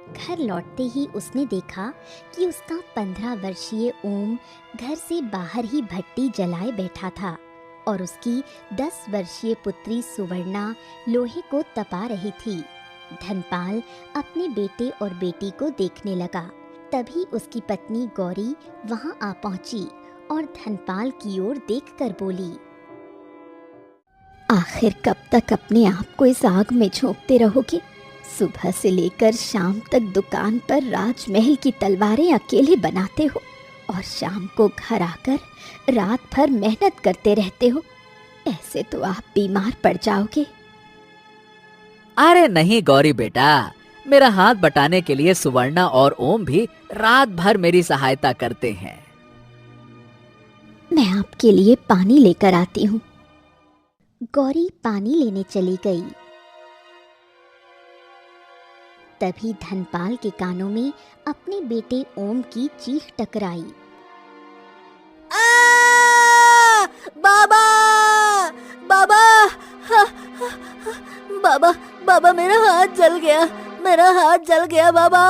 घर लौटते ही उसने देखा कि उसका 15 वर्षीय ओम घर से बाहर ही भट्टी जलाए बैठा था और उसकी 10 वर्षीय पुत्री सुवर्णा लोहे को तपा रही थी। धनपाल अपने बेटे और बेटी को देखने लगा। तभी उसकी पत्नी गौरी वहां आ पहुंची और धनपाल की ओर देखकर बोली, आखिर कब तक अपने आप को इस आग में झोंकते रहोगे? सुबह से लेकर शाम तक दुकान पर राजमहल की तलवारें अकेले बनाते हो और शाम को घर आकर रात भर मेहनत करते रहते हो। ऐसे तो आप बीमार पड़ जाओगे। अरे नहीं गौरी बेटा, मेरा हाथ बटाने के लिए सुवर्णा और ओम भी रात भर मेरी सहायता करते हैं। मैं आपके लिए पानी लेकर आती हूँ। गौरी पानी लेने चली गई। तभी धनपाल के कानों में अपने बेटे ओम की चीख टकराई। बाबा बाबा बाबा बाबा, मेरा हाथ जल गया, मेरा हाथ जल गया बाबा।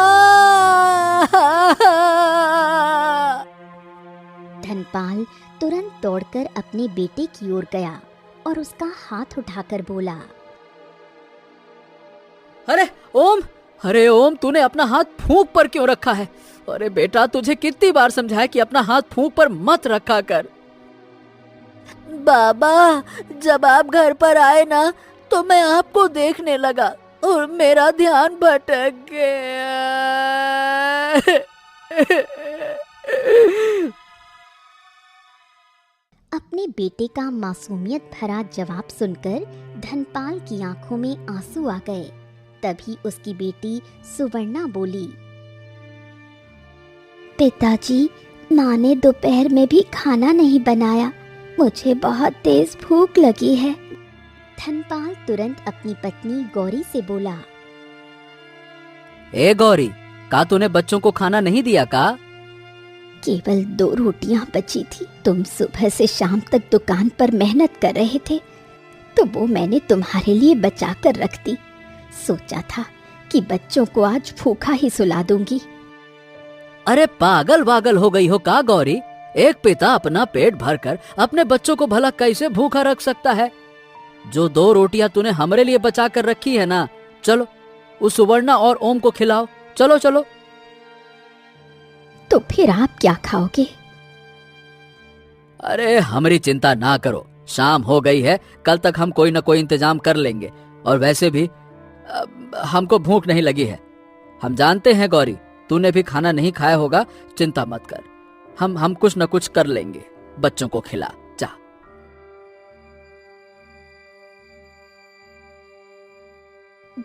धनपाल तुरंत दौड़कर अपने बेटे की ओर गया और उसका हाथ उठाकर बोला, अरे ओम, तूने अपना हाथ फूंक पर क्यों रखा है? अरे बेटा, तुझे कितनी बार समझाया कि अपना हाथ फूंक पर मत रखा कर। बाबा, जब आप घर पर आए ना तो मैं आपको देखने लगा और मेरा ध्यान भटक गया। अपने बेटे का मासूमियत भरा जवाब सुनकर धनपाल की आंखों में आंसू आ गए। तभी उसकी बेटी सुवर्णा बोली, पिताजी, माँ ने दोपहर में भी खाना नहीं बनाया, मुझे बहुत तेज भूख लगी है। धनपाल तुरंत अपनी पत्नी गौरी से बोला, ए गौरी, का तूने बच्चों को खाना नहीं दिया का? केवल 2 रोटियां बची थी। तुम सुबह से शाम तक दुकान पर मेहनत कर रहे थे तो वो मैंने तुम्हारे लिए बचा कर रख दी। सोचा था कि बच्चों को आज भूखा ही सुला दूंगी। अरे पागल वागल हो गई हो का गौरी? एक पिता अपना पेट भरकर अपने बच्चों को भला कैसे भूखा रख सकता है? जो 2 रोटियां तूने हमारे लिए बचा कर रखी है ना, चलो उस सुवर्णा और ओम को खिलाओ। चलो चलो। तो फिर आप क्या खाओगे? अरे हमारी चिंता ना करो, शाम हो गई है, कल तक हम कोई न कोई इंतजाम कर लेंगे। और वैसे भी हमको भूख नहीं लगी है। हम जानते हैं गौरी, तूने भी खाना नहीं खाया होगा, चिंता मत कर, हम कुछ न कुछ कर लेंगे। बच्चों को खिला जा।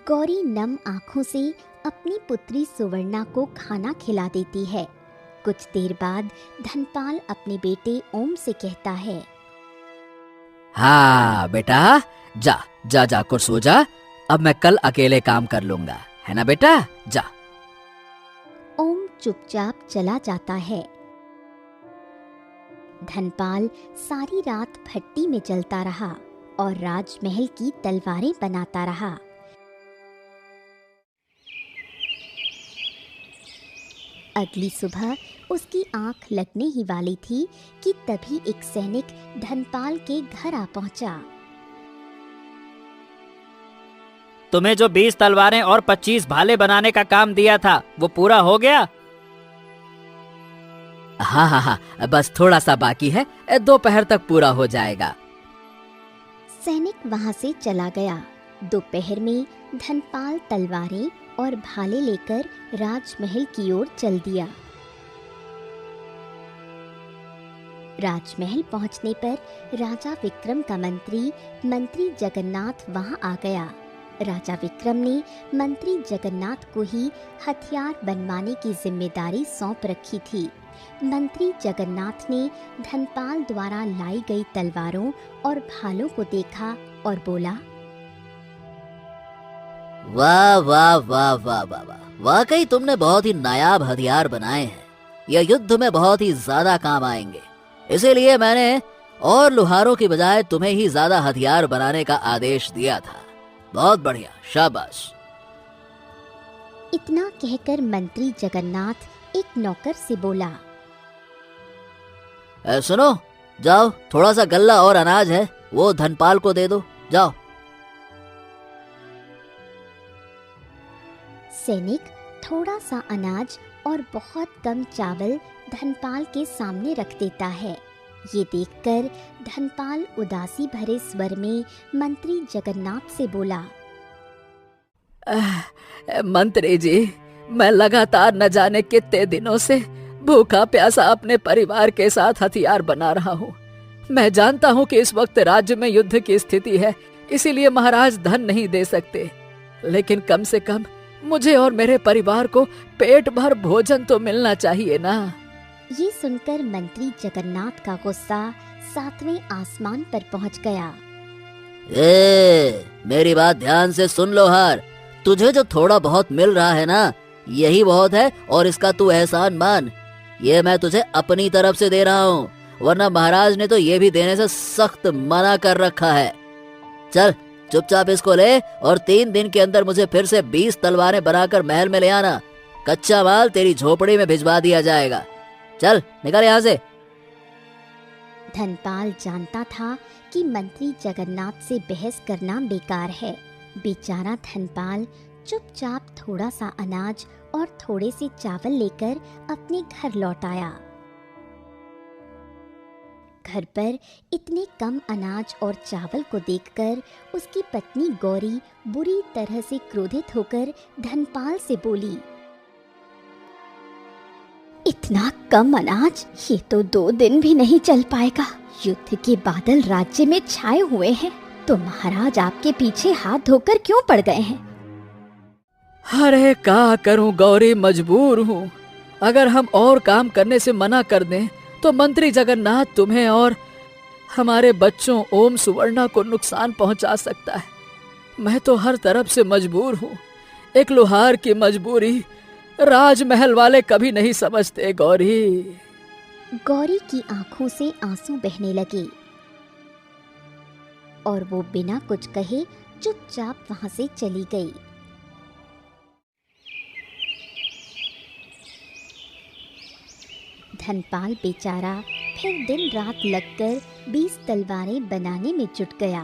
गौरी नम आंखों से अपनी पुत्री सुवर्णा को खाना खिला देती है। कुछ देर बाद धनपाल अपने बेटे ओम से कहता है, हाँ बेटा, जा जा जा कर सो जा। अब मैं कल अकेले काम कर लूंगा, है ना बेटा? जा। ओम चुपचाप चला जाता है। धनपाल सारी रात भट्टी में जलता रहा और राजमहल की तलवारें बनाता रहा। अगली सुबह उसकी आंख लगने ही वाली थी कि तभी एक सैनिक धनपाल के घर आ पहुंचा। तुम्हें जो 20 तलवारें और 25 भाले बनाने का काम दिया था वो पूरा हो गया? हाँ हाँ हाँ, बस थोड़ा सा बाकी है, दोपहर तक पूरा हो जाएगा। सैनिक वहां से चला गया। दोपहर में धनपाल तलवारें और भाले लेकर राजमहल की ओर चल दिया। राजमहल पहुंचने पर राजा विक्रम का मंत्री जगन्नाथ वहां आ गया। राजा विक्रम ने मंत्री जगन्नाथ को ही हथियार बनवाने की जिम्मेदारी सौंप रखी थी। मंत्री जगन्नाथ ने धनपाल द्वारा लाई गई तलवारों और भालों को देखा और बोला, वाह वाह वाह वाह वाह वाह, वाकई तुमने बहुत ही नायाब हथियार बनाए हैं। यह युद्ध में बहुत ही ज्यादा काम आएंगे। इसीलिए मैंने और लोहारों की बजाय तुम्हें ही ज्यादा हथियार बनाने का आदेश दिया था। बहुत बढ़िया, शाबाश। इतना कहकर मंत्री जगन्नाथ एक नौकर से बोला, सुनो, जाओ, थोड़ा सा गल्ला और अनाज है, वो धनपाल को दे दो, जाओ। सैनिक थोड़ा सा अनाज और बहुत कम चावल धनपाल के सामने रख देता है। ये देखकर धनपाल उदासी भरे स्वर में मंत्री जगन्नाथ से बोला, मंत्री जी, मैं लगातार न जाने कितने दिनों से भूखा प्यासा अपने परिवार के साथ हथियार बना रहा हूँ। मैं जानता हूँ कि इस वक्त राज्य में युद्ध की स्थिति है, इसीलिए महाराज धन नहीं दे सकते, लेकिन कम से कम मुझे और मेरे परिवार को पेट भर भोजन तो मिलना चाहिए ना। ये सुनकर मंत्री जगन्नाथ का गुस्सा 7वें आसमान पर पहुंच गया। मेरी बात ध्यान से सुन लो हार, तुझे जो थोड़ा बहुत मिल रहा है ना, यही बहुत है, और इसका तू एहसान मान। ये मैं तुझे अपनी तरफ से दे रहा हूँ, वरना महाराज ने तो ये भी देने से सख्त मना कर रखा है। चल चुपचाप इसको ले और 3 दिन के अंदर मुझे फिर से 20 तलवारें बनाकर महल में ले आना। कच्चा माल तेरी झोपड़ी में भिजवा दिया जाएगा। चल निकल यहाँ से। धनपाल जानता था कि मंत्री जगन्नाथ से बहस करना बेकार है। बेचारा धनपाल चुपचाप थोड़ा सा अनाज और थोड़े से चावल लेकर अपने घर लौट आया। घर पर इतने कम अनाज और चावल को देखकर उसकी पत्नी गौरी बुरी तरह से क्रोधित होकर धनपाल से बोली, इतना कम अनाज, ये तो 2 दिन भी नहीं चल पाएगा। युद्ध के बादल राज्य में छाए हुए हैं, तो महाराज आपके पीछे हाथ धोकर क्यों पड़ गए हैं? अरे क्या करूं गौरी, मजबूर हूँ। अगर हम और काम करने से मना कर दें तो मंत्री जगन्नाथ तुम्हें और हमारे बच्चों ओम सुवर्णा को नुकसान पहुंचा सकता है। मैं तो हर तरफ से मजबूर हूँ। एक लोहार की मजबूरी राजमहल वाले कभी नहीं समझते गौरी। गौरी की आंखों से आंसू बहने लगे और वो बिना कुछ कहे चुपचाप वहां से चली गई। धनपाल बेचारा फिर दिन रात लगकर 20 तलवारें बनाने में जुट गया।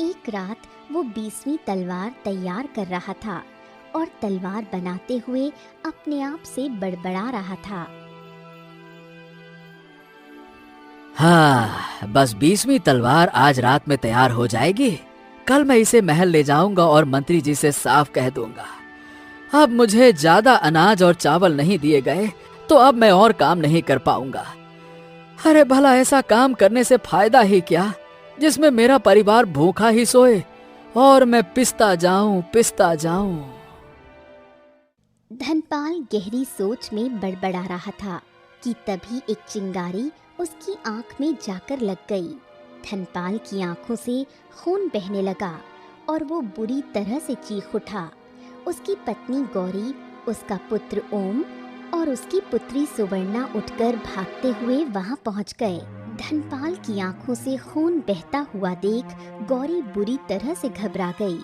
एक रात वो 20वीं तलवार तैयार कर रहा था और तलवार बनाते हुए अपने आप से बड़बड़ा रहा था। हाँ, बस 20वीं तलवार आज रात में तैयार हो जाएगी। कल मैं इसे महल ले जाऊंगा और मंत्री जी से साफ कह दूंगा। अब मुझे ज्यादा अनाज और चावल नहीं दिए गए तो अब मैं और काम नहीं कर पाऊंगा। अरे भला ऐसा काम करने से फायदा ही क्या, जिसमें मेरा परिवार भूखा ही सोए और मैं पिसता जाऊं। धनपाल गहरी सोच में बड़बड़ा रहा था कि तभी एक चिंगारी उसकी आंख में जाकर लग गई। धनपाल की आंखों से खून बहने लगा और वो बुरी तरह से चीख उठा। उसकी पत्नी गौरी, उसका पुत्र ओम और उसकी पुत्री सुवर्णा उठकर भागते हुए वहां पहुंच गए। धनपाल की आंखों से खून बहता हुआ देख गौरी बुरी तरह से घबरा गई।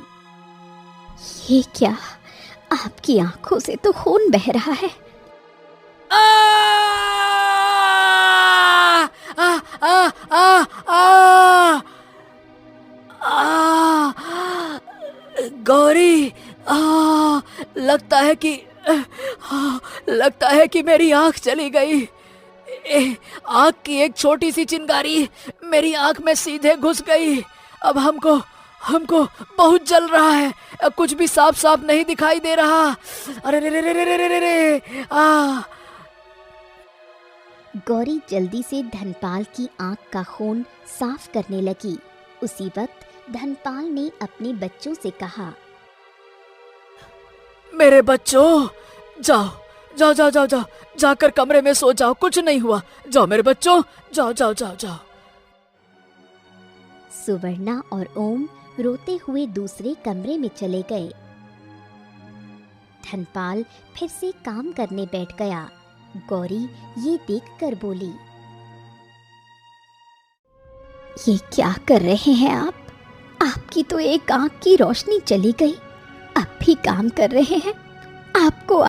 ये क्या, आपकी आंखों से तो खून बह रहा है। गौरी, लगता है कि मेरी आंख चली गई। आंख की एक छोटी सी चिंगारी मेरी आंख में सीधे घुस गई। अब हमको बहुत जल रहा है, कुछ भी साफ साफ नहीं दिखाई दे रहा। अरे रे रे रे रे रे रे रे आ। गौरी जल्दी से धनपाल की आंख का खून साफ करने लगी। उसी वक्त धनपाल ने अपने बच्चों से कहा, मेरे बच्चों, जाओ, जाकर कमरे में सो जाओ, कुछ नहीं हुआ। जाओ मेरे बच्चों, जाओ। सुवर्णा और ओम रोते हुए दूसरे कमरे में चले गए। धनपाल फिर से काम करने बैठ गया। गौरी ये देखकर बोली, ये क्या कर रहे हैं आप? आपकी तो एक आंख की रोशनी चली गई, अब भी काम कर रहे हैं। आपको